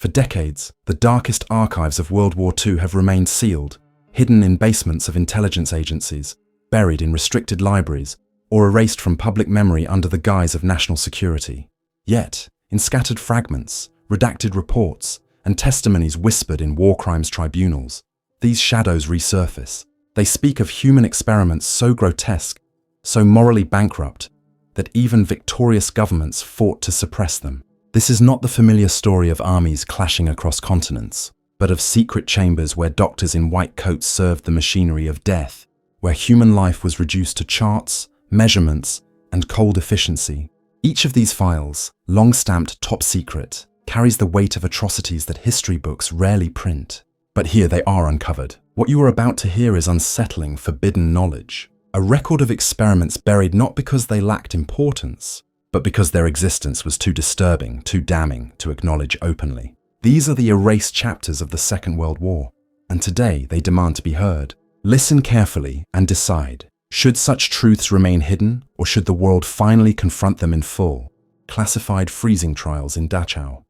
For decades, the darkest archives of World War II have remained sealed, hidden in basements of intelligence agencies, buried in restricted libraries, or erased from public memory under the guise of national security. Yet, in scattered fragments, redacted reports, and testimonies whispered in war crimes tribunals, these shadows resurface. They speak of human experiments so grotesque, so morally bankrupt, that even victorious governments fought to suppress them. This is not the familiar story of armies clashing across continents, but of secret chambers where doctors in white coats served the machinery of death, where human life was reduced to charts, measurements, and cold efficiency. Each of these files, long stamped top secret, carries the weight of atrocities that history books rarely print. But here they are uncovered. What you are about to hear is unsettling, forbidden knowledge. A record of experiments buried not because they lacked importance, but because their existence was too disturbing, too damning to acknowledge openly. These are the erased chapters of the Second World War, and today they demand to be heard. Listen carefully and decide. Should such truths remain hidden, or should the world finally confront them in full? Classified freezing trials in Dachau.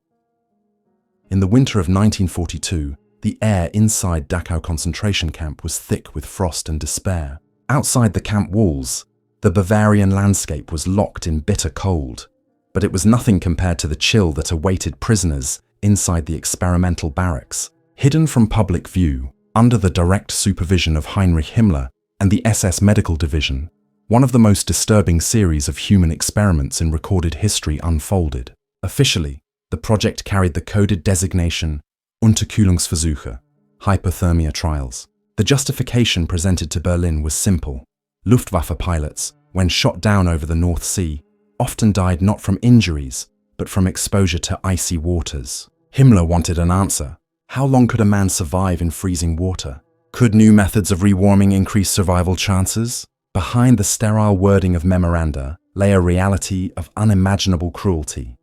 In the winter of 1942, the air inside Dachau concentration camp was thick with frost and despair. Outside the camp walls, the Bavarian landscape was locked in bitter cold, but it was nothing compared to the chill that awaited prisoners inside the experimental barracks. Hidden from public view, under the direct supervision of Heinrich Himmler and the SS Medical Division, one of the most disturbing series of human experiments in recorded history unfolded. Officially, the project carried the coded designation Unterkühlungsversuche, hypothermia trials. The justification presented to Berlin was simple. Luftwaffe pilots, when shot down over the North Sea, often died not from injuries, but from exposure to icy waters. Himmler wanted an answer. How long could a man survive in freezing water? Could new methods of rewarming increase survival chances? Behind the sterile wording of memoranda lay a reality of unimaginable cruelty.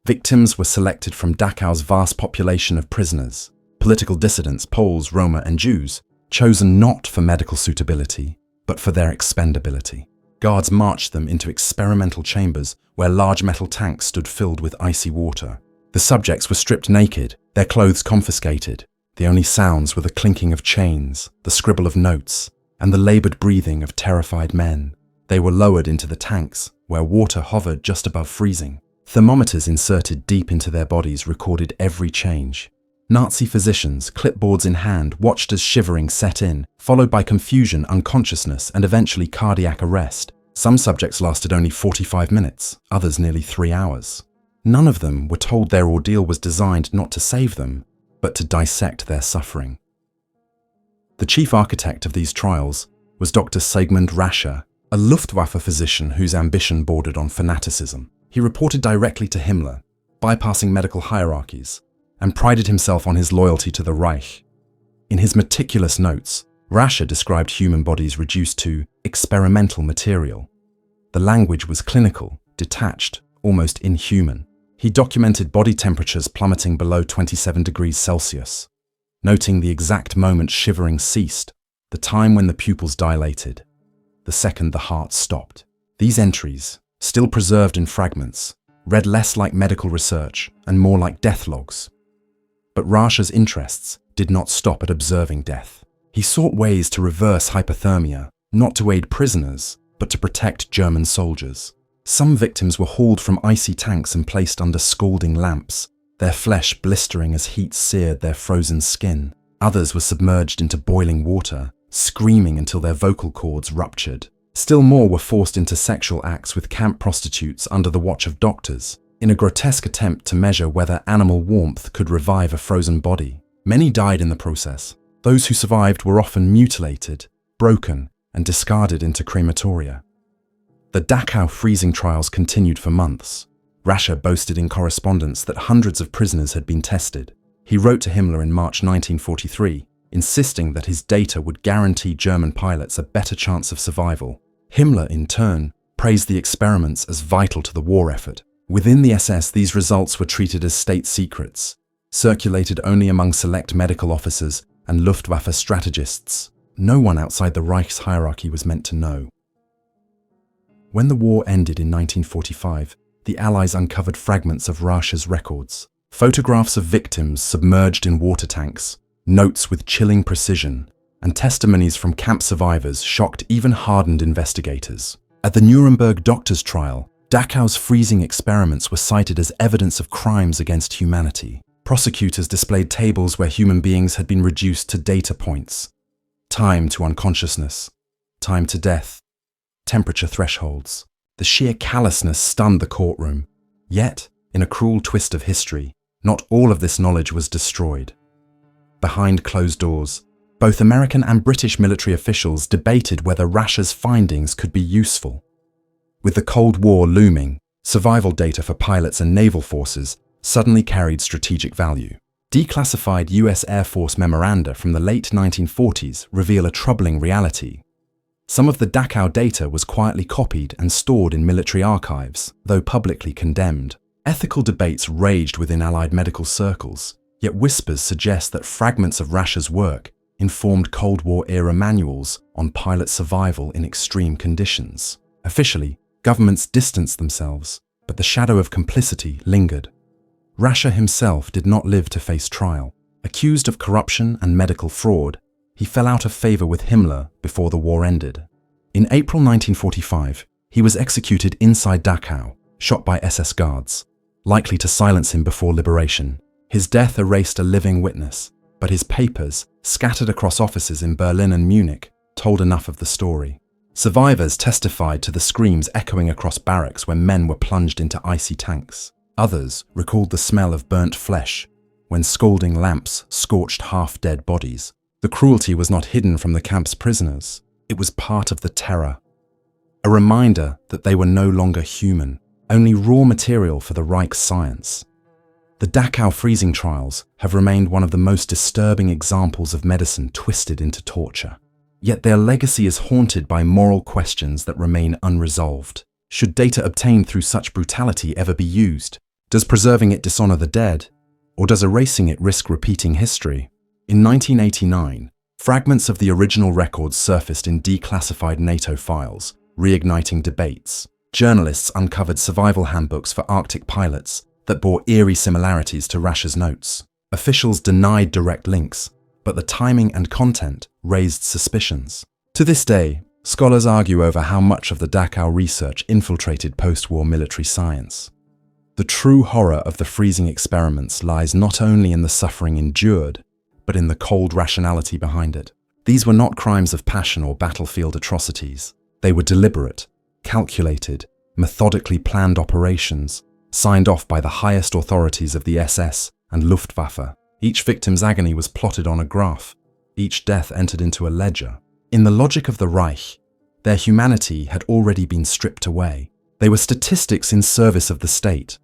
Victims were selected from Dachau's vast population of prisoners, political dissidents, Poles, Roma, and Jews, chosen not for medical suitability, but for their expendability. Guards marched them into experimental chambers where large metal tanks stood filled with icy water. The subjects were stripped naked, their clothes confiscated. The only sounds were the clinking of chains, the scribble of notes, and the labored breathing of terrified men. They were lowered into the tanks, where water hovered just above freezing. Thermometers inserted deep into their bodies recorded every change. Nazi physicians, clipboards in hand, watched as shivering set in, followed by confusion, unconsciousness, and eventually cardiac arrest. Some subjects lasted only 45 minutes, others nearly 3 hours. None of them were told their ordeal was designed not to save them, but to dissect their suffering. The chief architect of these trials was Dr. Sigmund Rascher, a Luftwaffe physician whose ambition bordered on fanaticism. He reported directly to Himmler, bypassing medical hierarchies, and prided himself on his loyalty to the Reich. In his meticulous notes, Rascher described human bodies reduced to experimental material. The language was clinical, detached, almost inhuman. He documented body temperatures plummeting below 27 degrees Celsius, noting the exact moment shivering ceased, the time when the pupils dilated, the second the heart stopped. These entries, still preserved in fragments, read less like medical research and more like death logs. But Rascher's interests did not stop at observing death. He sought ways to reverse hypothermia, not to aid prisoners, but to protect German soldiers. Some victims were hauled from icy tanks and placed under scalding lamps, their flesh blistering as heat seared their frozen skin. Others were submerged into boiling water, screaming until their vocal cords ruptured. Still more were forced into sexual acts with camp prostitutes under the watch of doctors, in a grotesque attempt to measure whether animal warmth could revive a frozen body. Many died in the process. Those who survived were often mutilated, broken, and discarded into crematoria. The Dachau freezing trials continued for months. Rascher boasted in correspondence that hundreds of prisoners had been tested. He wrote to Himmler in March 1943, insisting that his data would guarantee German pilots a better chance of survival. Himmler, in turn, praised the experiments as vital to the war effort. Within the SS, these results were treated as state secrets, circulated only among select medical officers and Luftwaffe strategists. No one outside the Reich's hierarchy was meant to know. When the war ended in 1945, the Allies uncovered fragments of Rascher's records, Photographs of victims submerged in water tanks, notes with chilling precision, and testimonies from camp survivors shocked even hardened investigators. At the Nuremberg doctors' trial, Dachau's freezing experiments were cited as evidence of crimes against humanity. Prosecutors displayed tables where human beings had been reduced to data points: time to unconsciousness, time to death, temperature thresholds. The sheer callousness stunned the courtroom. Yet, in a cruel twist of history, not all of this knowledge was destroyed. Behind closed doors, both American and British military officials debated whether Rascher's findings could be useful. With the Cold War looming, survival data for pilots and naval forces suddenly carried strategic value. Declassified US Air Force memoranda from the late 1940s reveal a troubling reality. Some of the Dachau data was quietly copied and stored in military archives, though publicly condemned. Ethical debates raged within Allied medical circles, yet whispers suggest that fragments of Rascher's work informed Cold War-era manuals on pilot survival in extreme conditions. Officially, governments distanced themselves, but the shadow of complicity lingered. Rascher himself did not live to face trial. Accused of corruption and medical fraud, he fell out of favor with Himmler before the war ended. In April 1945, he was executed inside Dachau, shot by SS guards, likely to silence him before liberation. His death erased a living witness, but his papers, scattered across offices in Berlin and Munich, told enough of the story. Survivors testified to the screams echoing across barracks when men were plunged into icy tanks. Others recalled the smell of burnt flesh when scalding lamps scorched half-dead bodies. The cruelty was not hidden from the camp's prisoners. It was part of the terror. A reminder that they were no longer human, only raw material for the Reich's science. The Dachau freezing trials have remained one of the most disturbing examples of medicine twisted into torture. Yet their legacy is haunted by moral questions that remain unresolved. Should data obtained through such brutality ever be used? Does preserving it dishonor the dead? Or does erasing it risk repeating history? In 1989, fragments of the original records surfaced in declassified NATO files, reigniting debates. Journalists uncovered survival handbooks for Arctic pilots that bore eerie similarities to Rascher's notes. Officials denied direct links, but the timing and content raised suspicions. To this day, scholars argue over how much of the Dachau research infiltrated post-war military science. The true horror of the freezing experiments lies not only in the suffering endured, but in the cold rationality behind it. These were not crimes of passion or battlefield atrocities. They were deliberate, calculated, methodically planned operations, signed off by the highest authorities of the SS and Luftwaffe. Each victim's agony was plotted on a graph, each death entered into a ledger. In the logic of the Reich, their humanity had already been stripped away. They were statistics in service of the state.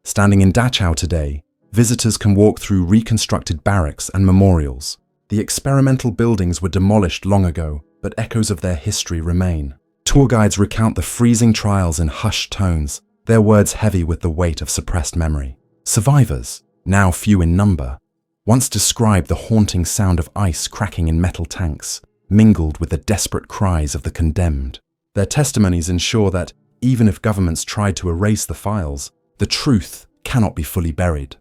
Standing in Dachau today, visitors can walk through reconstructed barracks and memorials. The experimental buildings were demolished long ago, but echoes of their history remain. Tour guides recount the freezing trials in hushed tones, their words heavy with the weight of suppressed memory. Survivors, now few in number, once described the haunting sound of ice cracking in metal tanks, mingled with the desperate cries of the condemned. Their testimonies ensure that, even if governments tried to erase the files, the truth cannot be fully buried.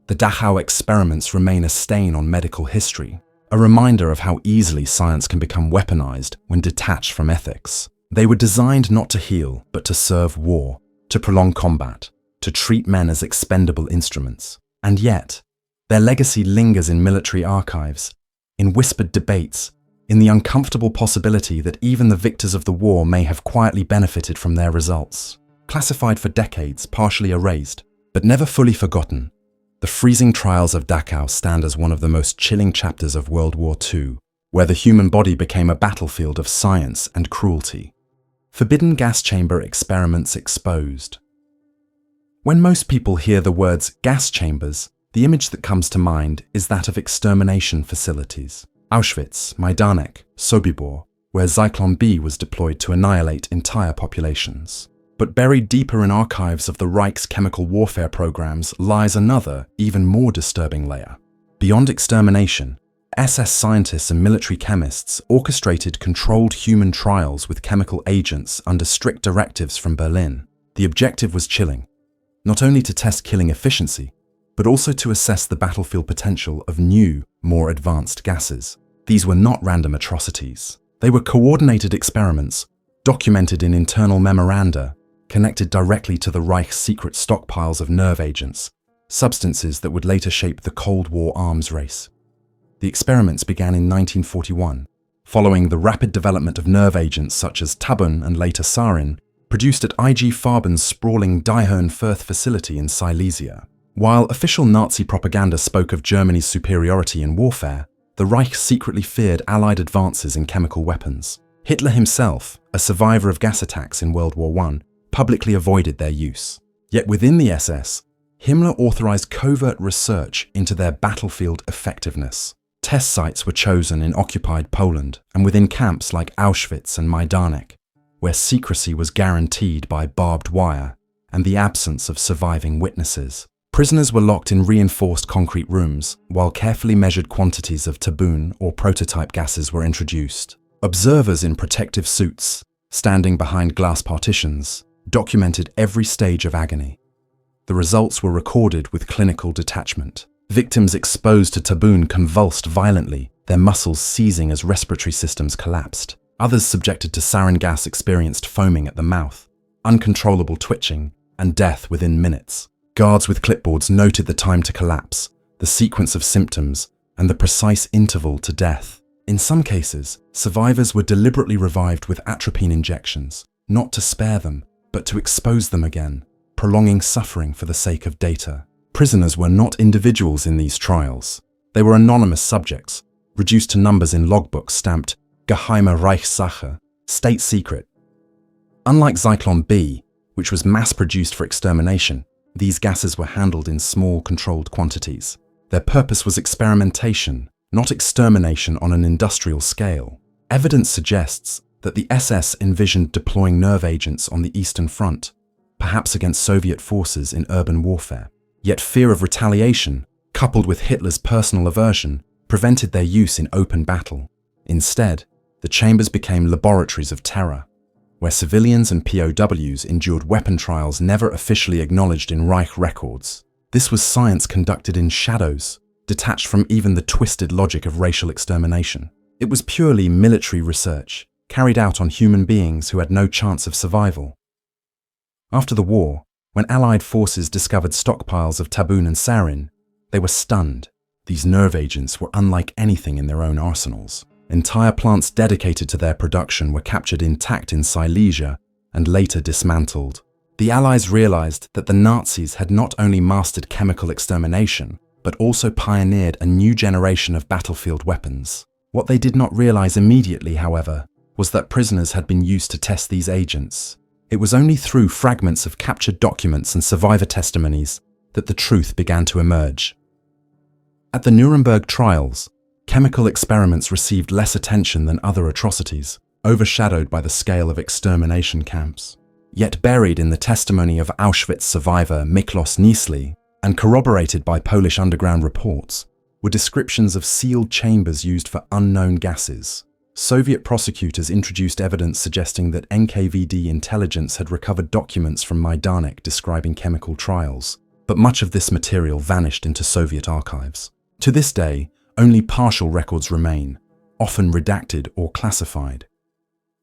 The Dachau experiments remain a stain on medical history, a reminder of how easily science can become weaponized when detached from ethics. They were designed not to heal, but to serve war, to prolong combat, to treat men as expendable instruments. And yet, their legacy lingers in military archives, in whispered debates, in the uncomfortable possibility that even the victors of the war may have quietly benefited from their results. Classified for decades, partially erased, but never fully forgotten, the freezing trials of Dachau stand as one of the most chilling chapters of World War II, where the human body became a battlefield of science and cruelty. Forbidden gas chamber experiments exposed. When most people hear the words gas chambers, the image that comes to mind is that of extermination facilities. Auschwitz, Majdanek, Sobibor, where Zyklon B was deployed to annihilate entire populations. But buried deeper in archives of the Reich's chemical warfare programs lies another, even more disturbing layer. Beyond extermination, SS scientists and military chemists orchestrated controlled human trials with chemical agents under strict directives from Berlin. The objective was chilling, not only to test killing efficiency, but also to assess the battlefield potential of new, more advanced gases. These were not random atrocities. They were coordinated experiments, documented in internal memoranda, connected directly to the Reich's secret stockpiles of nerve agents, substances that would later shape the Cold War arms race. The experiments began in 1941, following the rapid development of nerve agents such as Tabun and later sarin, produced at IG Farben's sprawling Dachau Firth facility in Silesia. While official Nazi propaganda spoke of Germany's superiority in warfare, the Reich secretly feared Allied advances in chemical weapons. Hitler himself, a survivor of gas attacks in World War I, publicly avoided their use. Yet within the SS, Himmler authorized covert research into their battlefield effectiveness. Test sites were chosen in occupied Poland and within camps like Auschwitz and Majdanek, where secrecy was guaranteed by barbed wire and the absence of surviving witnesses. Prisoners were locked in reinforced concrete rooms, while carefully measured quantities of tabun or prototype gases were introduced. Observers in protective suits, standing behind glass partitions, documented every stage of agony. The results were recorded with clinical detachment. Victims exposed to tabun convulsed violently, their muscles seizing as respiratory systems collapsed. Others subjected to sarin gas experienced foaming at the mouth, uncontrollable twitching, and death within minutes. Guards with clipboards noted the time to collapse, the sequence of symptoms, and the precise interval to death. In some cases, survivors were deliberately revived with atropine injections, not to spare them, but to expose them again, prolonging suffering for the sake of data. Prisoners were not individuals in these trials. They were anonymous subjects, reduced to numbers in logbooks stamped Geheime Reichssache, state secret. Unlike Zyklon B, which was mass-produced for extermination, these gases were handled in small, controlled quantities. Their purpose was experimentation, not extermination on an industrial scale. Evidence suggests that the SS envisioned deploying nerve agents on the Eastern Front, perhaps against Soviet forces in urban warfare. Yet fear of retaliation, coupled with Hitler's personal aversion, prevented their use in open battle. Instead, the chambers became laboratories of terror, where civilians and POWs endured weapon trials never officially acknowledged in Reich records. This was science conducted in shadows, detached from even the twisted logic of racial extermination. It was purely military research, carried out on human beings who had no chance of survival. After the war, when Allied forces discovered stockpiles of tabun and sarin, they were stunned. These nerve agents were unlike anything in their own arsenals. Entire plants dedicated to their production were captured intact in Silesia and later dismantled. The Allies realized that the Nazis had not only mastered chemical extermination, but also pioneered a new generation of battlefield weapons. What they did not realize immediately, however, was that prisoners had been used to test these agents. It was only through fragments of captured documents and survivor testimonies that the truth began to emerge. At the Nuremberg trials, chemical experiments received less attention than other atrocities, overshadowed by the scale of extermination camps. Yet buried in the testimony of Auschwitz survivor Miklos Niesli and corroborated by Polish underground reports were descriptions of sealed chambers used for unknown gases. Soviet prosecutors introduced evidence suggesting that NKVD intelligence had recovered documents from Majdanek describing chemical trials, but much of this material vanished into Soviet archives. To this day, only partial records remain, often redacted or classified.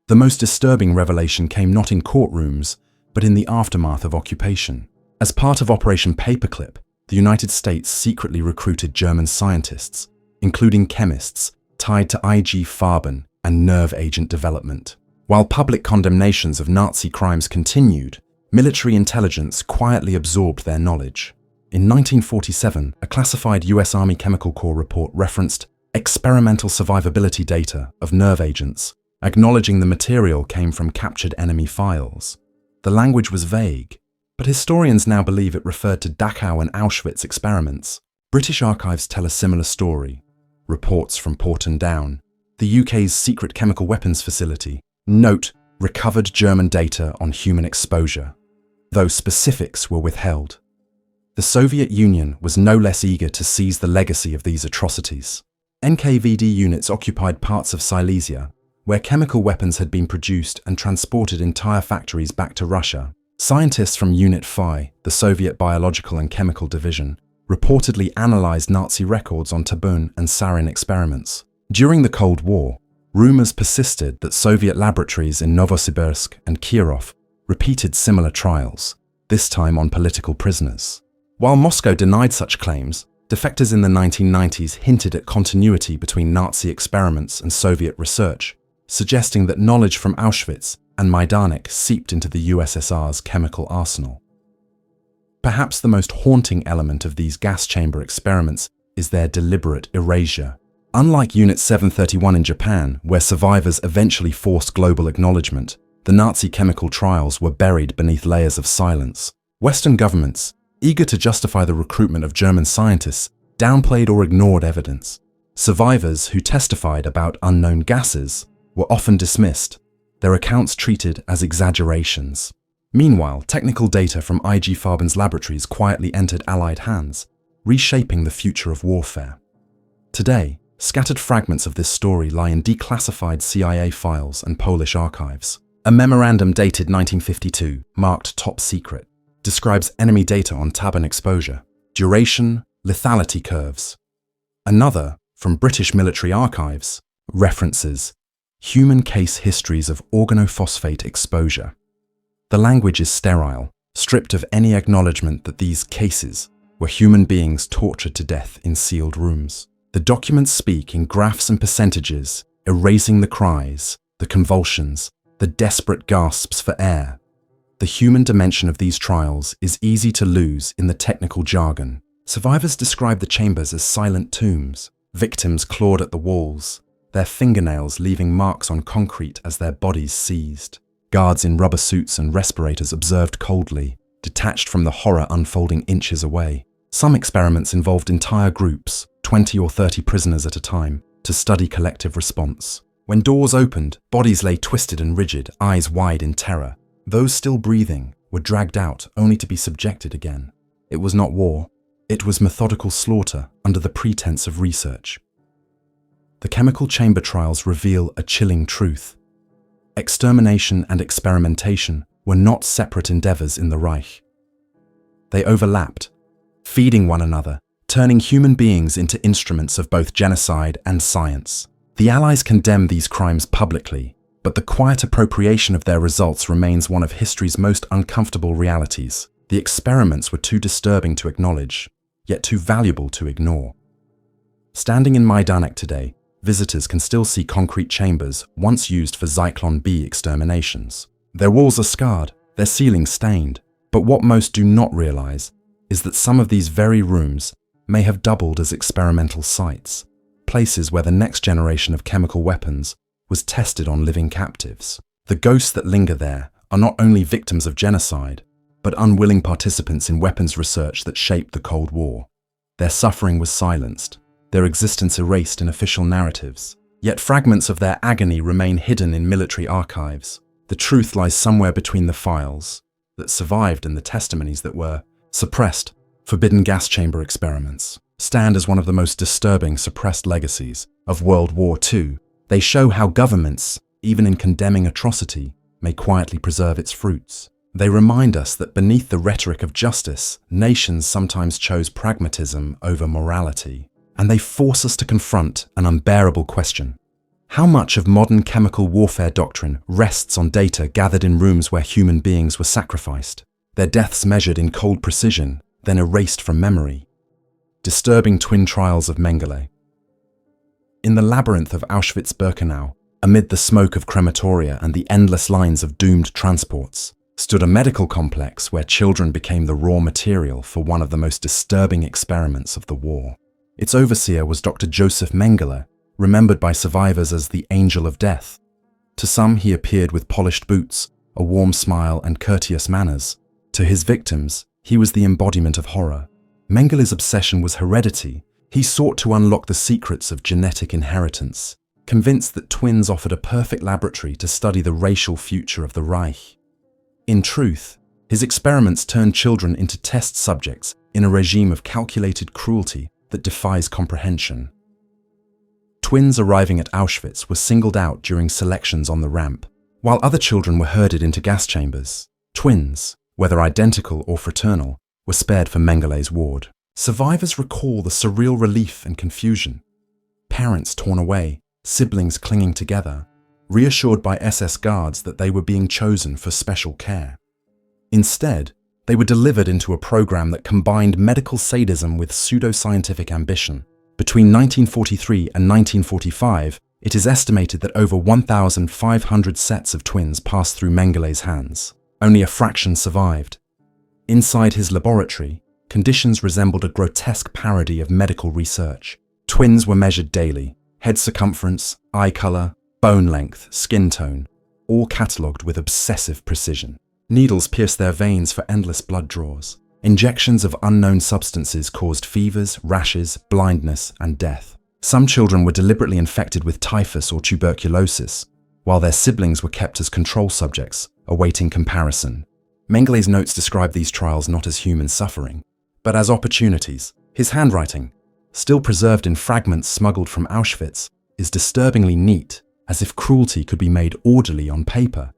The most disturbing revelation came not in courtrooms, but in the aftermath of occupation. As part of Operation Paperclip, the United States secretly recruited German scientists, including chemists, tied to IG Farben and nerve agent development. While public condemnations of Nazi crimes continued, military intelligence quietly absorbed their knowledge. In 1947, a classified US Army Chemical Corps report referenced experimental survivability data of nerve agents, acknowledging the material came from captured enemy files. The language was vague, but historians now believe it referred to Dachau and Auschwitz experiments. British archives tell a similar story. Reports from Porton Down, the UK's secret chemical weapons facility, note recovered German data on human exposure, though specifics were withheld. The Soviet Union was no less eager to seize the legacy of these atrocities. NKVD units occupied parts of Silesia, where chemical weapons had been produced and transported entire factories back to Russia. Scientists from Unit Phi, the Soviet Biological and Chemical Division, reportedly analyzed Nazi records on Tabun and sarin experiments. During the Cold War, rumors persisted that Soviet laboratories in Novosibirsk and Kirov repeated similar trials, this time on political prisoners. While Moscow denied such claims, defectors in the 1990s hinted at continuity between Nazi experiments and Soviet research, suggesting that knowledge from Auschwitz and Majdanek seeped into the USSR's chemical arsenal. Perhaps the most haunting element of these gas chamber experiments is their deliberate erasure. Unlike Unit 731 in Japan, where survivors eventually forced global acknowledgement, the Nazi chemical trials were buried beneath layers of silence. Western governments, eager to justify the recruitment of German scientists, downplayed or ignored evidence. Survivors who testified about unknown gases were often dismissed, their accounts treated as exaggerations. Meanwhile, technical data from IG Farben's laboratories quietly entered Allied hands, reshaping the future of warfare. Today, scattered fragments of this story lie in declassified CIA files and Polish archives. A memorandum dated 1952, marked top secret, describes enemy data on Tabun exposure, duration, lethality curves. Another, from British military archives, references human case histories of organophosphate exposure. The language is sterile, stripped of any acknowledgement that these cases were human beings tortured to death in sealed rooms. The documents speak in graphs and percentages, erasing the cries, the convulsions, the desperate gasps for air. The human dimension of these trials is easy to lose in the technical jargon. Survivors describe the chambers as silent tombs. Victims clawed at the walls, their fingernails leaving marks on concrete as their bodies seized. Guards in rubber suits and respirators observed coldly, detached from the horror unfolding inches away. Some experiments involved entire groups, 20 or 30 prisoners at a time, to study collective response. When doors opened, bodies lay twisted and rigid, eyes wide in terror. Those still breathing were dragged out only to be subjected again. It was not war. It was methodical slaughter under the pretense of research. The chemical chamber trials reveal a chilling truth. Extermination and experimentation were not separate endeavors in the Reich. They overlapped, feeding one another, turning human beings into instruments of both genocide and science. The Allies condemned these crimes publicly, but the quiet appropriation of their results remains one of history's most uncomfortable realities. The experiments were too disturbing to acknowledge, yet too valuable to ignore. Standing in Majdanek today, visitors can still see concrete chambers once used for Zyklon B exterminations. Their walls are scarred, their ceilings stained, but what most do not realize is that some of these very rooms may have doubled as experimental sites, places where the next generation of chemical weapons was tested on living captives. The ghosts that linger there are not only victims of genocide, but unwilling participants in weapons research that shaped the Cold War. Their suffering was silenced, their existence erased in official narratives. Yet fragments of their agony remain hidden in military archives. The truth lies somewhere between the files that survived and the testimonies that were suppressed. Forbidden gas chamber experiments stand as one of the most disturbing suppressed legacies of World War II. They show how governments, even in condemning atrocity, may quietly preserve its fruits. They remind us that beneath the rhetoric of justice, nations sometimes chose pragmatism over morality. And they force us to confront an unbearable question. How much of modern chemical warfare doctrine rests on data gathered in rooms where human beings were sacrificed, their deaths measured in cold precision, then erased from memory? Disturbing twin trials of Mengele. In the labyrinth of Auschwitz-Birkenau, amid the smoke of crematoria and the endless lines of doomed transports, stood a medical complex where children became the raw material for one of the most disturbing experiments of the war. Its overseer was Dr. Joseph Mengele, remembered by survivors as the Angel of Death. To some, he appeared with polished boots, a warm smile, and courteous manners. To his victims, he was the embodiment of horror. Mengele's obsession was heredity. He sought to unlock the secrets of genetic inheritance, convinced that twins offered a perfect laboratory to study the racial future of the Reich. In truth, his experiments turned children into test subjects in a regime of calculated cruelty that defies comprehension. Twins arriving at Auschwitz were singled out during selections on the ramp, while other children were herded into gas chambers. Twins, whether identical or fraternal, were spared for Mengele's ward. Survivors recall the surreal relief and confusion. Parents torn away, siblings clinging together, reassured by SS guards that they were being chosen for special care. Instead, they were delivered into a program that combined medical sadism with pseudoscientific ambition. Between 1943 and 1945, it is estimated that over 1,500 sets of twins passed through Mengele's hands. Only a fraction survived. Inside his laboratory, conditions resembled a grotesque parody of medical research. Twins were measured daily: head circumference, eye color, bone length, skin tone, all catalogued with obsessive precision. Needles pierced their veins for endless blood draws. Injections of unknown substances caused fevers, rashes, blindness, and death. Some children were deliberately infected with typhus or tuberculosis, while their siblings were kept as control subjects, awaiting comparison. Mengele's notes describe these trials not as human suffering, but as opportunities. His handwriting, still preserved in fragments smuggled from Auschwitz, is disturbingly neat, as if cruelty could be made orderly on paper.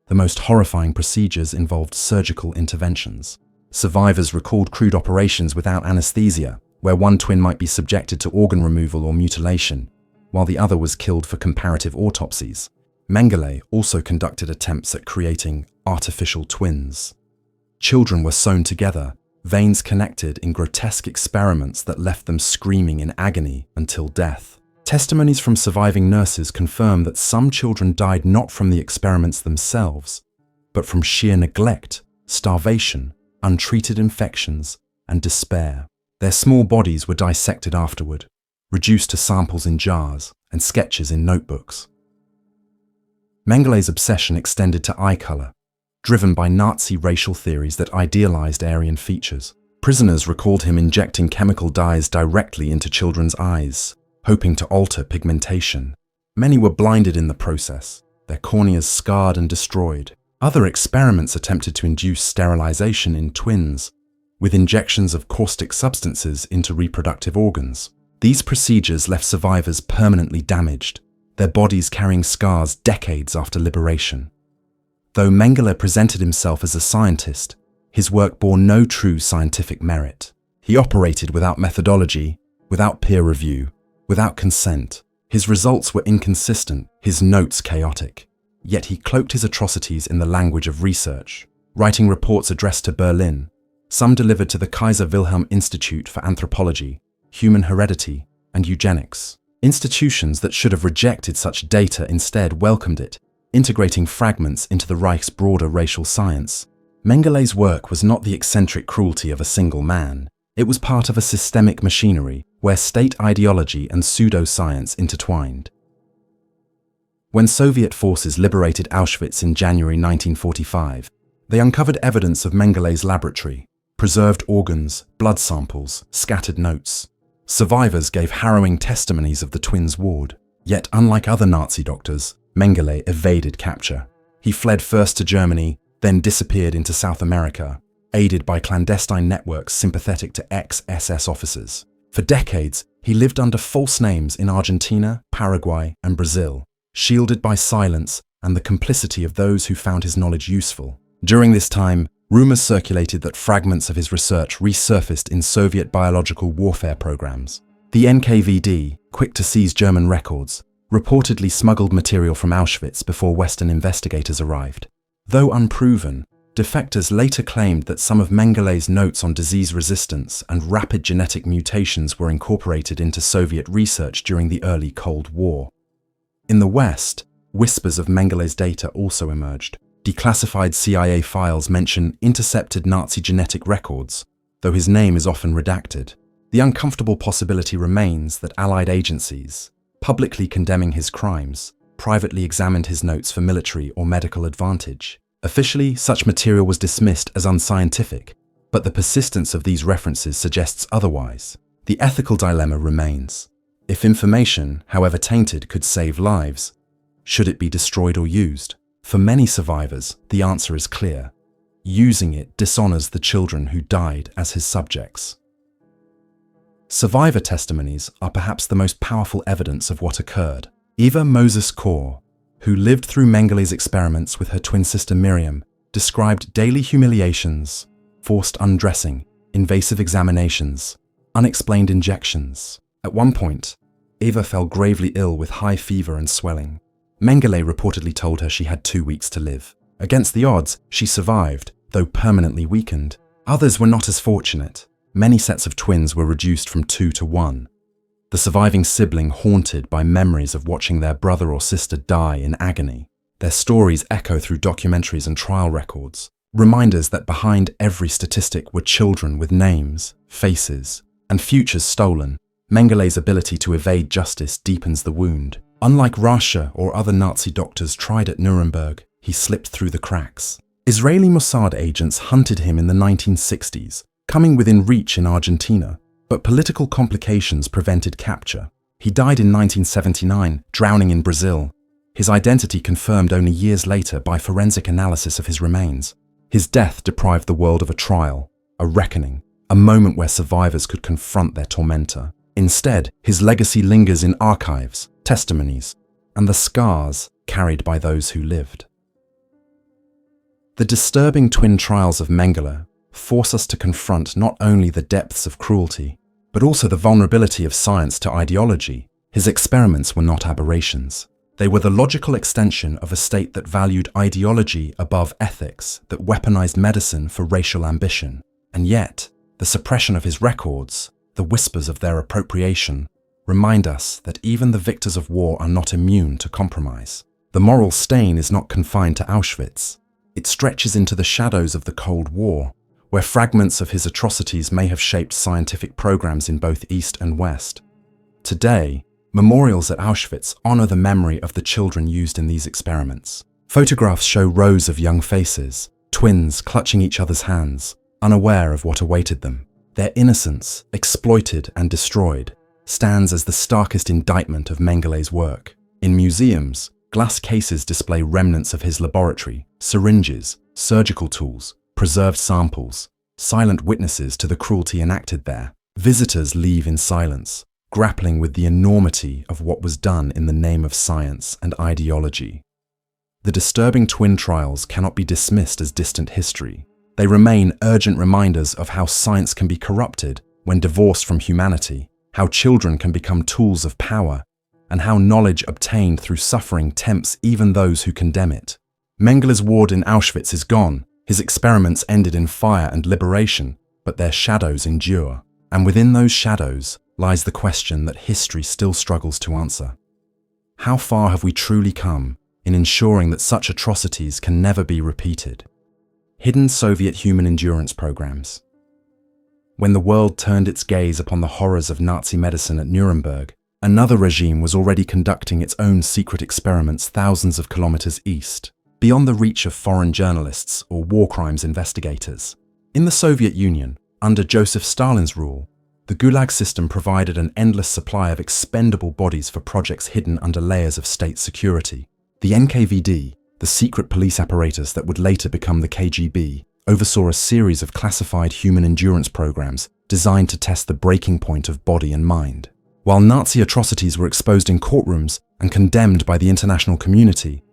The most horrifying procedures involved surgical interventions. Survivors recalled crude operations without anesthesia, where one twin might be subjected to organ removal or mutilation, while the other was killed for comparative autopsies. Mengele also conducted attempts at creating artificial twins. Children were sewn together, veins connected in grotesque experiments that left them screaming in agony until death. Testimonies from surviving nurses confirm that some children died not from the experiments themselves, but from sheer neglect, starvation, untreated infections, and despair. Their small bodies were dissected afterward, reduced to samples in jars and sketches in notebooks. Mengele's obsession extended to eye color, driven by Nazi racial theories that idealized Aryan features. Prisoners recalled him injecting chemical dyes directly into children's eyes, hoping to alter pigmentation. Many were blinded in the process, their corneas scarred and destroyed. Other experiments attempted to induce sterilization in twins, with injections of caustic substances into reproductive organs. These procedures left survivors permanently damaged, their bodies carrying scars decades after liberation. Though Mengele presented himself as a scientist, his work bore no true scientific merit. He operated without methodology, without peer review, without consent. His results were inconsistent, his notes chaotic. Yet he cloaked his atrocities in the language of research, writing reports addressed to Berlin, some delivered to the Kaiser Wilhelm Institute for Anthropology, Human Heredity, and Eugenics. Institutions that should have rejected such data instead welcomed it, integrating fragments into the Reich's broader racial science. Mengele's work was not the eccentric cruelty of a single man. It was part of a systemic machinery where state ideology and pseudoscience intertwined. When Soviet forces liberated Auschwitz in January 1945, they uncovered evidence of Mengele's laboratory: preserved organs, blood samples, scattered notes. Survivors gave harrowing testimonies of the twins' ward. Yet, unlike other Nazi doctors, Mengele evaded capture. He fled first to Germany, then disappeared into South America, aided by clandestine networks sympathetic to ex-SS officers. For decades, he lived under false names in Argentina, Paraguay, and Brazil, shielded by silence and the complicity of those who found his knowledge useful. During this time, rumors circulated that fragments of his research resurfaced in Soviet biological warfare programs. The NKVD, quick to seize German records, reportedly smuggled material from Auschwitz before Western investigators arrived. Though unproven, defectors later claimed that some of Mengele's notes on disease resistance and rapid genetic mutations were incorporated into Soviet research during the early Cold War. In the West, whispers of Mengele's data also emerged. Declassified CIA files mention intercepted Nazi genetic records, though his name is often redacted. The uncomfortable possibility remains that Allied agencies, publicly condemning his crimes, privately examined his notes for military or medical advantage. Officially, such material was dismissed as unscientific, but the persistence of these references suggests otherwise. The ethical dilemma remains. If information, however tainted, could save lives, should it be destroyed or used? For many survivors, the answer is clear. Using it dishonors the children who died as his subjects. Survivor testimonies are perhaps the most powerful evidence of what occurred. Eva Moses Kor, who lived through Mengele's experiments with her twin sister Miriam, described daily humiliations, forced undressing, invasive examinations, unexplained injections. At one point, Eva fell gravely ill with high fever and swelling. Mengele reportedly told her she had 2 weeks to live. Against the odds, she survived, though permanently weakened. Others were not as fortunate. Many sets of twins were reduced from 2 to 1. The surviving sibling haunted by memories of watching their brother or sister die in agony. Their stories echo through documentaries and trial records, reminders that behind every statistic were children with names, faces, and futures stolen. Mengele's ability to evade justice deepens the wound. Unlike Rasha or other Nazi doctors tried at Nuremberg, he slipped through the cracks. Israeli Mossad agents hunted him in the 1960s, coming within reach in Argentina, but political complications prevented capture. He died in 1979, drowning in Brazil. His identity confirmed only years later by forensic analysis of his remains. His death deprived the world of a trial, a reckoning, a moment where survivors could confront their tormentor. Instead, his legacy lingers in archives, testimonies, and the scars carried by those who lived. The disturbing twin trials of Mengele force us to confront not only the depths of cruelty, but also the vulnerability of science to ideology. His experiments were not aberrations. They were the logical extension of a state that valued ideology above ethics, that weaponized medicine for racial ambition. And yet, the suppression of his records, the whispers of their appropriation, remind us that even the victors of war are not immune to compromise. The moral stain is not confined to Auschwitz. It stretches into the shadows of the Cold War, where fragments of his atrocities may have shaped scientific programs in both East and West. Today, memorials at Auschwitz honor the memory of the children used in these experiments. Photographs show rows of young faces, twins clutching each other's hands, unaware of what awaited them. Their innocence, exploited and destroyed, stands as the starkest indictment of Mengele's work. In museums, glass cases display remnants of his laboratory, syringes, surgical tools, preserved samples, silent witnesses to the cruelty enacted there. Visitors leave in silence, grappling with the enormity of what was done in the name of science and ideology. The disturbing twin trials cannot be dismissed as distant history. They remain urgent reminders of how science can be corrupted when divorced from humanity, how children can become tools of power, and how knowledge obtained through suffering tempts even those who condemn it. Mengele's ward in Auschwitz is gone. His experiments ended in fire and liberation, but their shadows endure. And within those shadows lies the question that history still struggles to answer. How far have we truly come in ensuring that such atrocities can never be repeated? Hidden Soviet human endurance programs. When the world turned its gaze upon the horrors of Nazi medicine at Nuremberg, another regime was already conducting its own secret experiments thousands of kilometers east, beyond the reach of foreign journalists or war crimes investigators. In the Soviet Union, under Joseph Stalin's rule, the Gulag system provided an endless supply of expendable bodies for projects hidden under layers of state security. The NKVD, the secret police apparatus that would later become the KGB, oversaw a series of classified human endurance programs designed to test the breaking point of body and mind. While Nazi atrocities were exposed in courtrooms and condemned by the international community,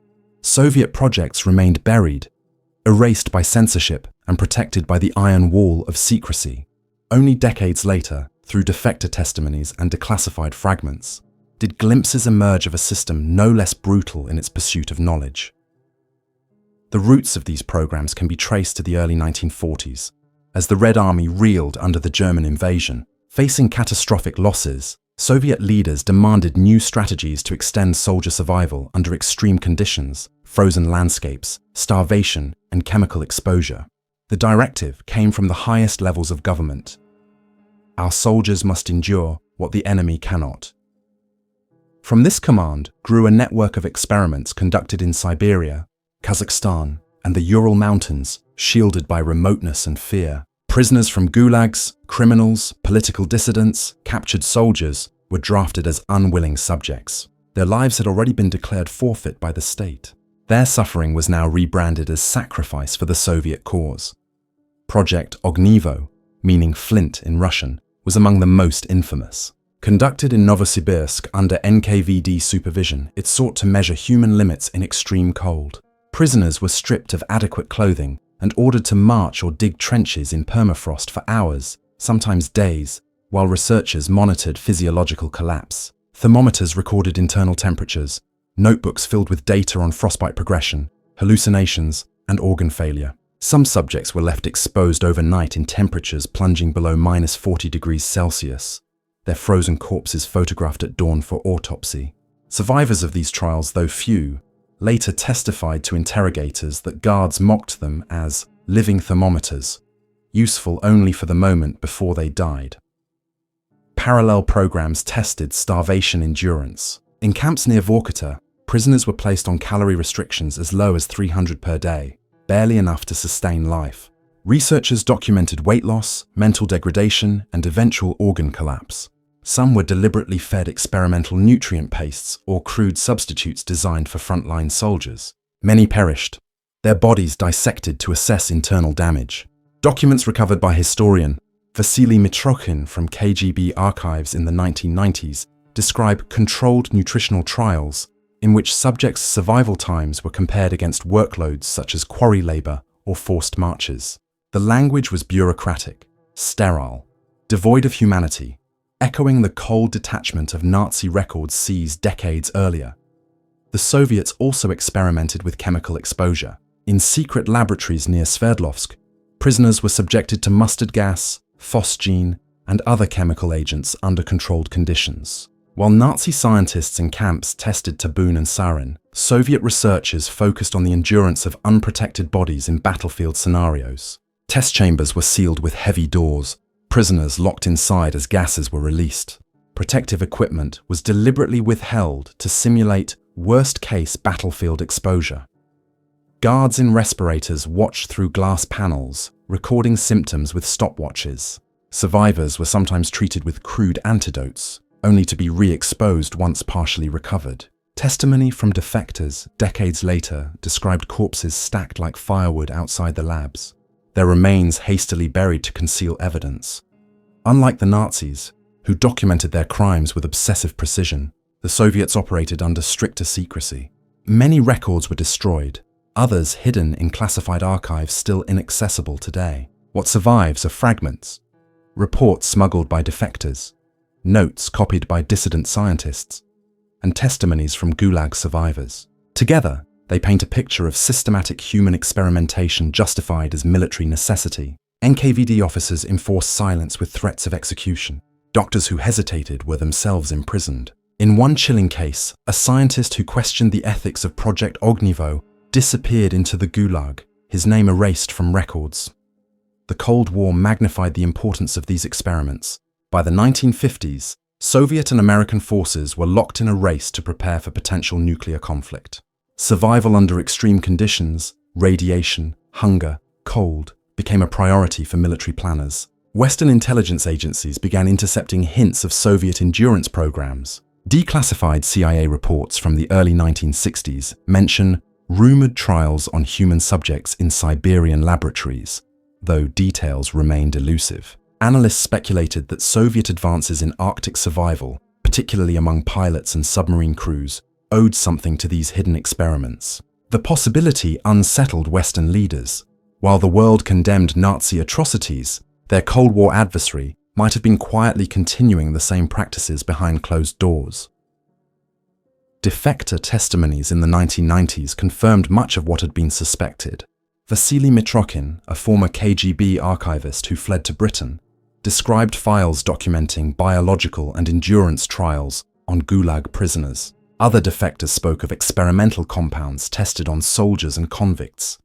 Soviet projects remained buried, erased by censorship and protected by the iron wall of secrecy. Only decades later, through defector testimonies and declassified fragments, did glimpses emerge of a system no less brutal in its pursuit of knowledge. The roots of these programs can be traced to the early 1940s, as the Red Army reeled under the German invasion. Facing catastrophic losses, Soviet leaders demanded new strategies to extend soldier survival under extreme conditions, frozen landscapes, starvation, and chemical exposure. The directive came from the highest levels of government. Our soldiers must endure what the enemy cannot. From this command grew a network of experiments conducted in Siberia, Kazakhstan, and the Ural Mountains, shielded by remoteness and fear. Prisoners from gulags, criminals, political dissidents, captured soldiers were drafted as unwilling subjects. Their lives had already been declared forfeit by the state. Their suffering was now rebranded as sacrifice for the Soviet cause. Project Ognivo, meaning flint in Russian, was among the most infamous. Conducted in Novosibirsk under NKVD supervision, it sought to measure human limits in extreme cold. Prisoners were stripped of adequate clothing and ordered to march or dig trenches in permafrost for hours, sometimes days, while researchers monitored physiological collapse. Thermometers recorded internal temperatures, notebooks filled with data on frostbite progression, hallucinations, and organ failure. Some subjects were left exposed overnight in temperatures plunging below -40 degrees Celsius, their frozen corpses photographed at dawn for autopsy. Survivors of these trials, though few, later testified to interrogators that guards mocked them as living thermometers, useful only for the moment before they died. Parallel programs tested starvation endurance. In camps near Vorkuta, prisoners were placed on calorie restrictions as low as 300 per day, barely enough to sustain life. Researchers documented weight loss, mental degradation, and eventual organ collapse. Some were deliberately fed experimental nutrient pastes or crude substitutes designed for frontline soldiers. Many perished, their bodies dissected to assess internal damage. Documents recovered by historian Vasily Mitrokhin from KGB archives in the 1990s describe controlled nutritional trials in which subjects' survival times were compared against workloads such as quarry labor or forced marches. The language was bureaucratic, sterile, devoid of humanity, echoing the cold detachment of Nazi records seized decades earlier. The Soviets also experimented with chemical exposure. In secret laboratories near Sverdlovsk, prisoners were subjected to mustard gas, phosgene, and other chemical agents under controlled conditions. While Nazi scientists in camps tested taboon and sarin, Soviet researchers focused on the endurance of unprotected bodies in battlefield scenarios. Test chambers were sealed with heavy doors, prisoners locked inside as gases were released. Protective equipment was deliberately withheld to simulate worst-case battlefield exposure. Guards in respirators watched through glass panels, recording symptoms with stopwatches. Survivors were sometimes treated with crude antidotes, only to be re-exposed once partially recovered. Testimony from defectors decades later described corpses stacked like firewood outside the labs, their remains hastily buried to conceal evidence. Unlike the Nazis, who documented their crimes with obsessive precision, the Soviets operated under stricter secrecy. Many records were destroyed, others hidden in classified archives still inaccessible today. What survives are fragments, reports smuggled by defectors, notes copied by dissident scientists, and testimonies from Gulag survivors. Together, they paint a picture of systematic human experimentation justified as military necessity. NKVD officers enforced silence with threats of execution. Doctors who hesitated were themselves imprisoned. In one chilling case, a scientist who questioned the ethics of Project Ognivo disappeared into the Gulag, his name erased from records. The Cold War magnified the importance of these experiments. By the 1950s, Soviet and American forces were locked in a race to prepare for potential nuclear conflict. Survival under extreme conditions, radiation, hunger, cold, became a priority for military planners. Western intelligence agencies began intercepting hints of Soviet endurance programs. Declassified CIA reports from the early 1960s mention rumored trials on human subjects in Siberian laboratories, though details remained elusive. Analysts speculated that Soviet advances in Arctic survival, particularly among pilots and submarine crews, owed something to these hidden experiments. The possibility unsettled Western leaders. While the world condemned Nazi atrocities, their Cold War adversary might have been quietly continuing the same practices behind closed doors. Defector testimonies in the 1990s confirmed much of what had been suspected. Vasily Mitrokhin, a former KGB archivist who fled to Britain, described files documenting biological and endurance trials on Gulag prisoners. Other defectors spoke of experimental compounds tested on soldiers and convicts,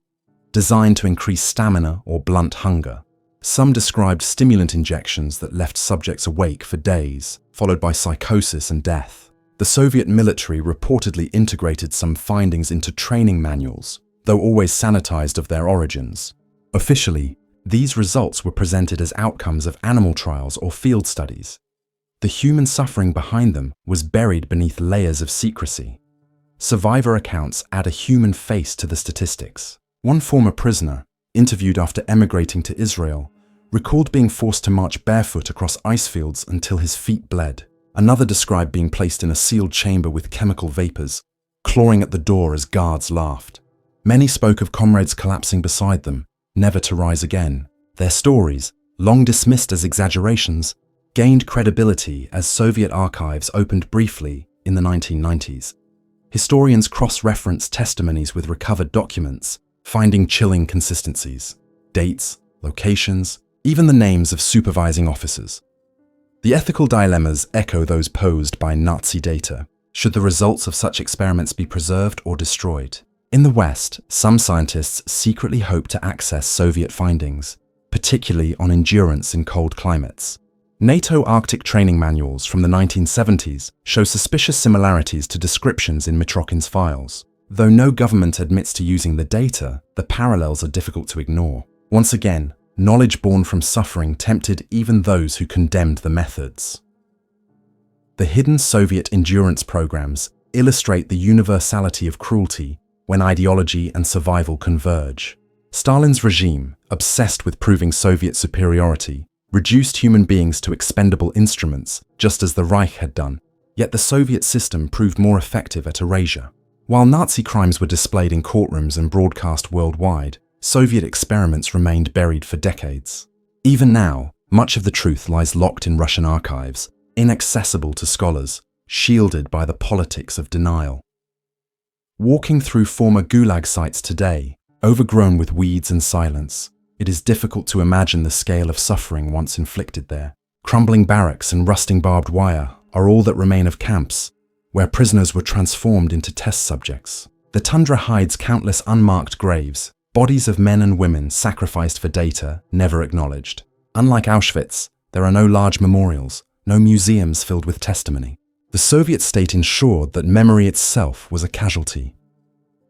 designed to increase stamina or blunt hunger. Some described stimulant injections that left subjects awake for days, followed by psychosis and death. The Soviet military reportedly integrated some findings into training manuals, though always sanitized of their origins. Officially, these results were presented as outcomes of animal trials or field studies. The human suffering behind them was buried beneath layers of secrecy. Survivor accounts add a human face to the statistics. One former prisoner, interviewed after emigrating to Israel, recalled being forced to march barefoot across ice fields until his feet bled. Another described being placed in a sealed chamber with chemical vapors, clawing at the door as guards laughed. Many spoke of comrades collapsing beside them, never to rise again. Their stories, long dismissed as exaggerations, gained credibility as Soviet archives opened briefly in the 1990s. Historians cross-reference testimonies with recovered documents, finding chilling consistencies, dates, locations, even the names of supervising officers. The ethical dilemmas echo those posed by Nazi data. Should the results of such experiments be preserved or destroyed? In the West, some scientists secretly hope to access Soviet findings, particularly on endurance in cold climates. NATO Arctic training manuals from the 1970s show suspicious similarities to descriptions in Mitrokhin's files. Though no government admits to using the data, the parallels are difficult to ignore. Once again, knowledge born from suffering tempted even those who condemned the methods. The hidden Soviet endurance programs illustrate the universality of cruelty when ideology and survival converge. Stalin's regime, obsessed with proving Soviet superiority, reduced human beings to expendable instruments, just as the Reich had done. Yet the Soviet system proved more effective at erasure. While Nazi crimes were displayed in courtrooms and broadcast worldwide, Soviet experiments remained buried for decades. Even now, much of the truth lies locked in Russian archives, inaccessible to scholars, shielded by the politics of denial. Walking through former Gulag sites today, overgrown with weeds and silence, it is difficult to imagine the scale of suffering once inflicted there. Crumbling barracks and rusting barbed wire are all that remain of camps, where prisoners were transformed into test subjects. The tundra hides countless unmarked graves, bodies of men and women sacrificed for data, never acknowledged. Unlike Auschwitz, there are no large memorials, no museums filled with testimony. The Soviet state ensured that memory itself was a casualty.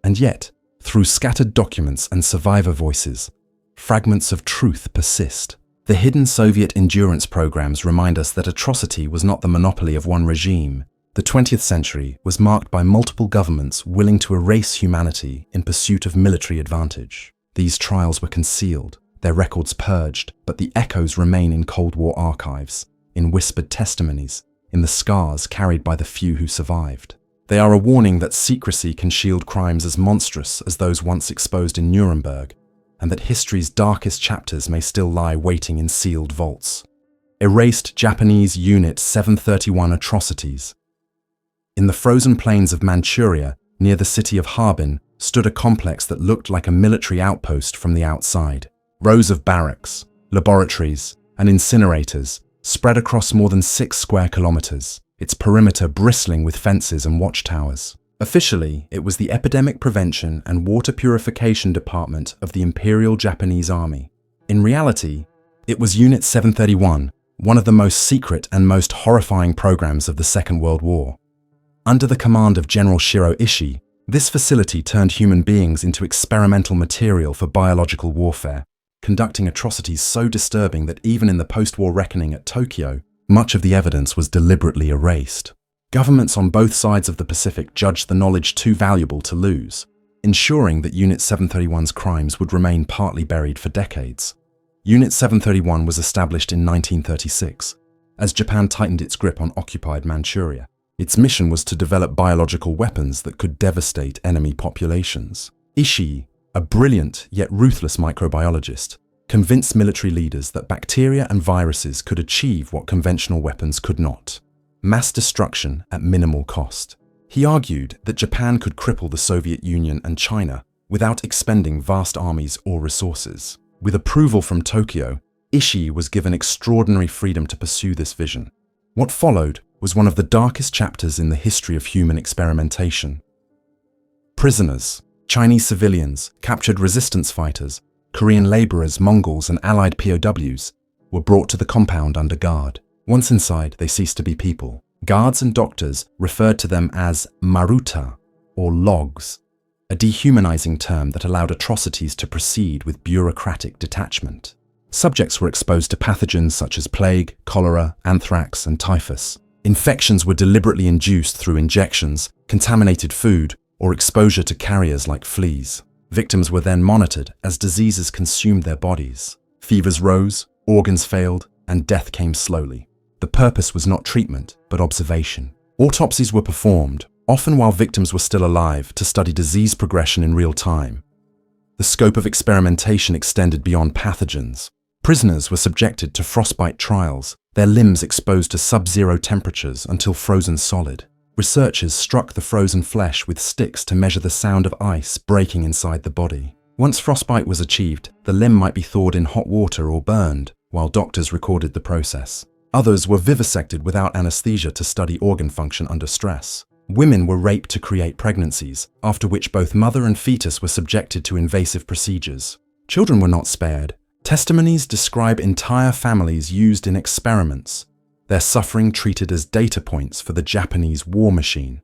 And yet, through scattered documents and survivor voices, fragments of truth persist. The hidden Soviet endurance programs remind us that atrocity was not the monopoly of one regime. The 20th century was marked by multiple governments willing to erase humanity in pursuit of military advantage. These trials were concealed, their records purged, but the echoes remain in Cold War archives, in whispered testimonies, in the scars carried by the few who survived. They are a warning that secrecy can shield crimes as monstrous as those once exposed in Nuremberg, and that history's darkest chapters may still lie waiting in sealed vaults. Erased Japanese Unit 731 Atrocities. In the frozen plains of Manchuria, near the city of Harbin, stood a complex that looked like a military outpost from the outside. Rows of barracks, laboratories, and incinerators spread across more than 6 square kilometers, its perimeter bristling with fences and watchtowers. Officially, it was the Epidemic Prevention and Water Purification Department of the Imperial Japanese Army. In reality, it was Unit 731, one of the most secret and most horrifying programs of the Second World War. Under the command of General Shiro Ishii, this facility turned human beings into experimental material for biological warfare, conducting atrocities so disturbing that even in the post-war reckoning at Tokyo, much of the evidence was deliberately erased. Governments on both sides of the Pacific judged the knowledge too valuable to lose, ensuring that Unit 731's crimes would remain partly buried for decades. Unit 731 was established in 1936, as Japan tightened its grip on occupied Manchuria. Its mission was to develop biological weapons that could devastate enemy populations. Ishii, a brilliant yet ruthless microbiologist, convinced military leaders that bacteria and viruses could achieve what conventional weapons could not: mass destruction at minimal cost. He argued that Japan could cripple the Soviet Union and China without expending vast armies or resources. With approval from Tokyo, Ishii was given extraordinary freedom to pursue this vision. What followed was one of the darkest chapters in the history of human experimentation. Prisoners, Chinese civilians, captured resistance fighters, Korean laborers, Mongols, and Allied POWs were brought to the compound under guard. Once inside, they ceased to be people. Guards and doctors referred to them as maruta, or logs, a dehumanizing term that allowed atrocities to proceed with bureaucratic detachment. Subjects were exposed to pathogens such as plague, cholera, anthrax, and typhus. Infections were deliberately induced through injections, contaminated food, or exposure to carriers like fleas. Victims were then monitored as diseases consumed their bodies. Fevers rose, organs failed, and death came slowly. The purpose was not treatment, but observation. Autopsies were performed, often while victims were still alive, to study disease progression in real time. The scope of experimentation extended beyond pathogens. Prisoners were subjected to frostbite trials, their limbs exposed to sub-zero temperatures until frozen solid. Researchers struck the frozen flesh with sticks to measure the sound of ice breaking inside the body. Once frostbite was achieved, the limb might be thawed in hot water or burned, while doctors recorded the process. Others were vivisected without anesthesia to study organ function under stress. Women were raped to create pregnancies, after which both mother and fetus were subjected to invasive procedures. Children were not spared. Testimonies describe entire families used in experiments, their suffering treated as data points for the Japanese war machine.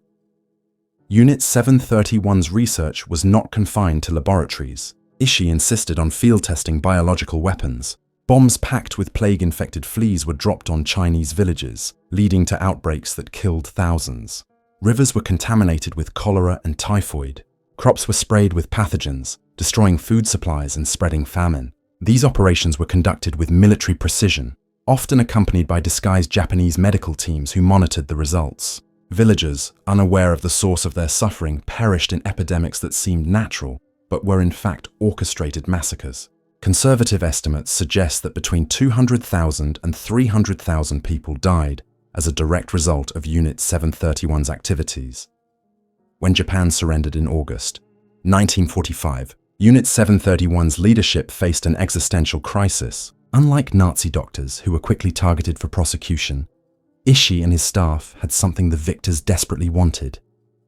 Unit 731's research was not confined to laboratories. Ishii insisted on field testing biological weapons. Bombs packed with plague-infected fleas were dropped on Chinese villages, leading to outbreaks that killed thousands. Rivers were contaminated with cholera and typhoid. Crops were sprayed with pathogens, destroying food supplies and spreading famine. These operations were conducted with military precision, often accompanied by disguised Japanese medical teams who monitored the results. Villagers, unaware of the source of their suffering, perished in epidemics that seemed natural, but were in fact orchestrated massacres. Conservative estimates suggest that between 200,000 and 300,000 people died as a direct result of Unit 731's activities. When Japan surrendered in August 1945, Unit 731's leadership faced an existential crisis. Unlike Nazi doctors who were quickly targeted for prosecution, Ishii and his staff had something the victors desperately wanted: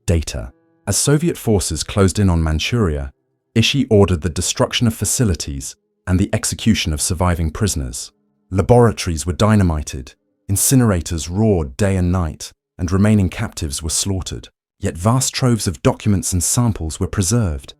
data. As Soviet forces closed in on Manchuria, Ishii ordered the destruction of facilities and the execution of surviving prisoners. Laboratories were dynamited, incinerators roared day and night, and remaining captives were slaughtered. Yet vast troves of documents and samples were preserved,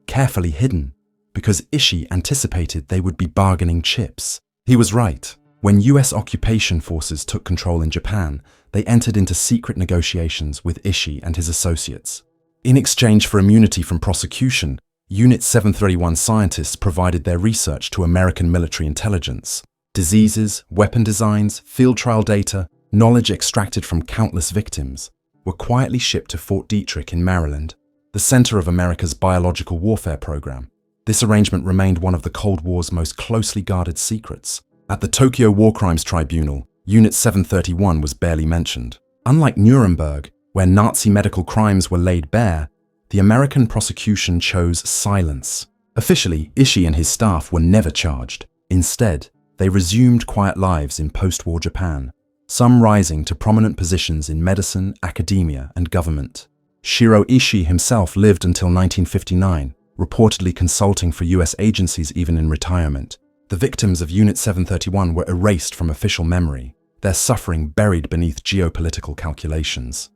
carefully hidden, because Ishii anticipated they would be bargaining chips. He was right. When US occupation forces took control in Japan, they entered into secret negotiations with Ishii and his associates. In exchange for immunity from prosecution, Unit 731 scientists provided their research to American military intelligence. Diseases, weapon designs, field trial data, knowledge extracted from countless victims, were quietly shipped to Fort Detrick in Maryland, the center of America's biological warfare program. This arrangement remained one of the Cold War's most closely guarded secrets. At the Tokyo War Crimes Tribunal, Unit 731 was barely mentioned. Unlike Nuremberg, where Nazi medical crimes were laid bare, the American prosecution chose silence. Officially, Ishii and his staff were never charged. Instead, they resumed quiet lives in post-war Japan, some rising to prominent positions in medicine, academia, and government. Shiro Ishii himself lived until 1959, reportedly consulting for US agencies even in retirement. The victims of Unit 731 were erased from official memory, their suffering buried beneath geopolitical calculations.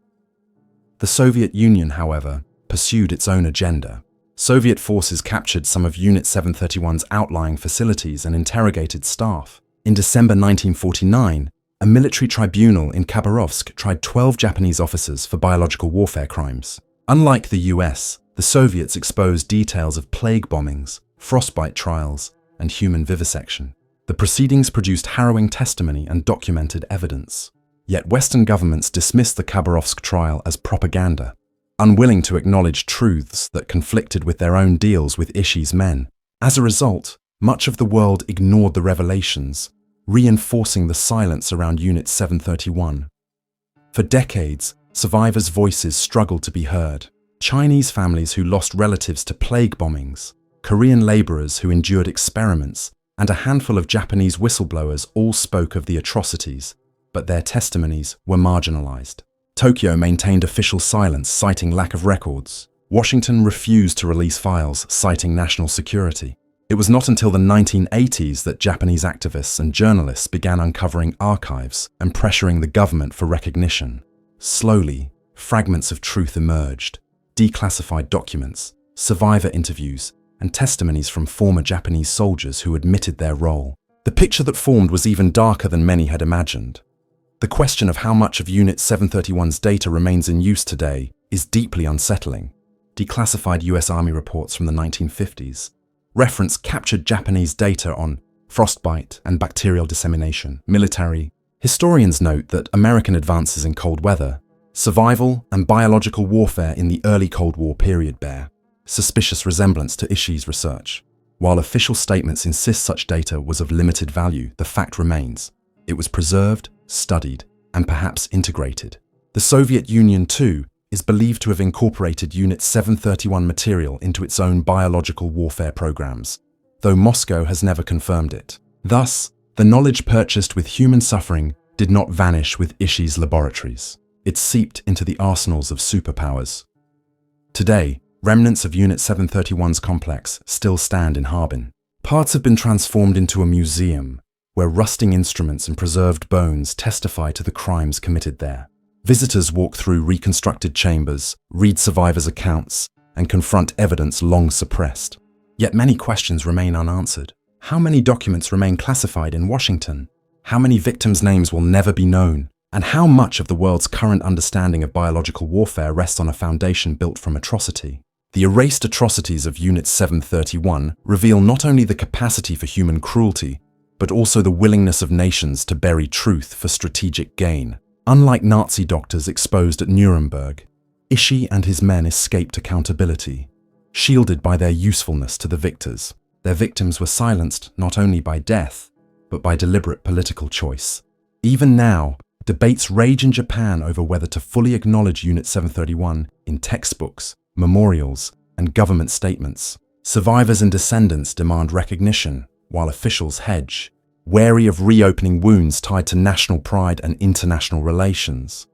The Soviet Union, however, pursued its own agenda. Soviet forces captured some of Unit 731's outlying facilities and interrogated staff. In December 1949, a military tribunal in Khabarovsk tried 12 Japanese officers for biological warfare crimes. Unlike the US, the Soviets exposed details of plague bombings, frostbite trials, and human vivisection. The proceedings produced harrowing testimony and documented evidence. Yet Western governments dismissed the Khabarovsk trial as propaganda, unwilling to acknowledge truths that conflicted with their own deals with Ishii's men. As a result, much of the world ignored the revelations, reinforcing the silence around Unit 731. For decades, survivors' voices struggled to be heard. Chinese families who lost relatives to plague bombings, Korean laborers who endured experiments, and a handful of Japanese whistleblowers all spoke of the atrocities, but their testimonies were marginalized. Tokyo maintained official silence, citing lack of records. Washington refused to release files, citing national security. It was not until the 1980s that Japanese activists and journalists began uncovering archives and pressuring the government for recognition. Slowly, fragments of truth emerged: declassified documents, survivor interviews, and testimonies from former Japanese soldiers who admitted their role. The picture that formed was even darker than many had imagined. The question of how much of Unit 731's data remains in use today is deeply unsettling. Declassified US Army reports from the 1950s reference captured Japanese data on frostbite and bacterial dissemination. Military historians note that American advances in cold weather, survival, and biological warfare in the early Cold War period bear suspicious resemblance to Ishii's research. While official statements insist such data was of limited value, the fact remains: It was preserved, studied, and perhaps integrated. The Soviet Union, too, is believed to have incorporated Unit 731 material into its own biological warfare programs, though Moscow has never confirmed it. Thus, the knowledge purchased with human suffering did not vanish with ISI's laboratories. It seeped into the arsenals of superpowers. Today, remnants of Unit 731's complex still stand in Harbin. Parts have been transformed into a museum, where rusting instruments and preserved bones testify to the crimes committed there. Visitors walk through reconstructed chambers, read survivors' accounts, and confront evidence long suppressed. Yet many questions remain unanswered. How many documents remain classified in Washington? How many victims' names will never be known? And how much of the world's current understanding of biological warfare rests on a foundation built from atrocity? The erased atrocities of Unit 731 reveal not only the capacity for human cruelty, but also the willingness of nations to bury truth for strategic gain. Unlike Nazi doctors exposed at Nuremberg, Ishi and his men escaped accountability, shielded by their usefulness to the victors. Their victims were silenced not only by death, but by deliberate political choice. Even now, debates rage in Japan over whether to fully acknowledge Unit 731 in textbooks, memorials, and government statements. Survivors and descendants demand recognition, while officials hedge, wary of reopening wounds tied to national pride and international relations.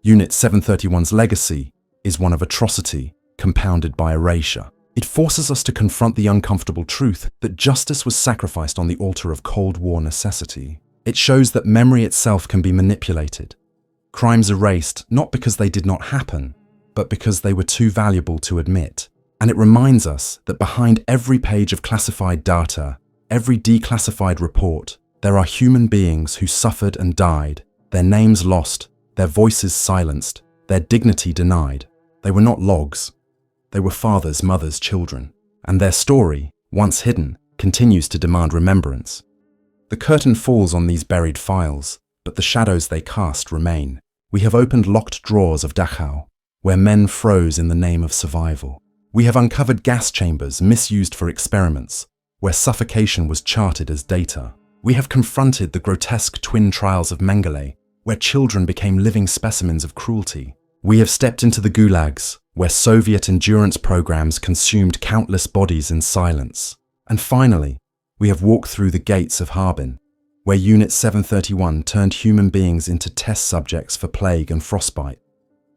Unit 731's legacy is one of atrocity, compounded by erasure. It forces us to confront the uncomfortable truth that justice was sacrificed on the altar of Cold War necessity. It shows that memory itself can be manipulated. Crimes erased not because they did not happen, but because they were too valuable to admit. And it reminds us that behind every page of classified data, every declassified report, there are human beings who suffered and died, their names lost, their voices silenced, their dignity denied. They were not logs. They were fathers, mothers, children. And their story, once hidden, continues to demand remembrance. The curtain falls on these buried files, but the shadows they cast remain. We have opened locked drawers of Dachau, where men froze in the name of survival. We have uncovered gas chambers misused for experiments, where suffocation was charted as data. We have confronted the grotesque twin trials of Mengele, where children became living specimens of cruelty. We have stepped into the gulags, where Soviet endurance programs consumed countless bodies in silence. And finally, we have walked through the gates of Harbin, where Unit 731 turned human beings into test subjects for plague and frostbite,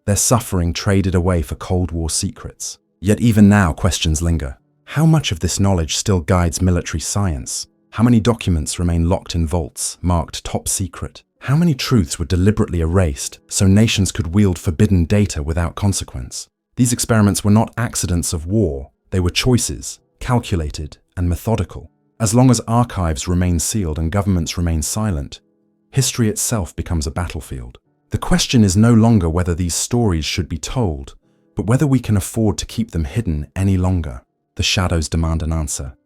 their suffering traded away for Cold War secrets. Yet even now questions linger. How much of this knowledge still guides military science? How many documents remain locked in vaults, marked top secret? How many truths were deliberately erased so nations could wield forbidden data without consequence? These experiments were not accidents of war. They were choices, calculated and methodical. As long as archives remain sealed and governments remain silent, history itself becomes a battlefield. The question is no longer whether these stories should be told, but whether we can afford to keep them hidden any longer. The shadows demand an answer.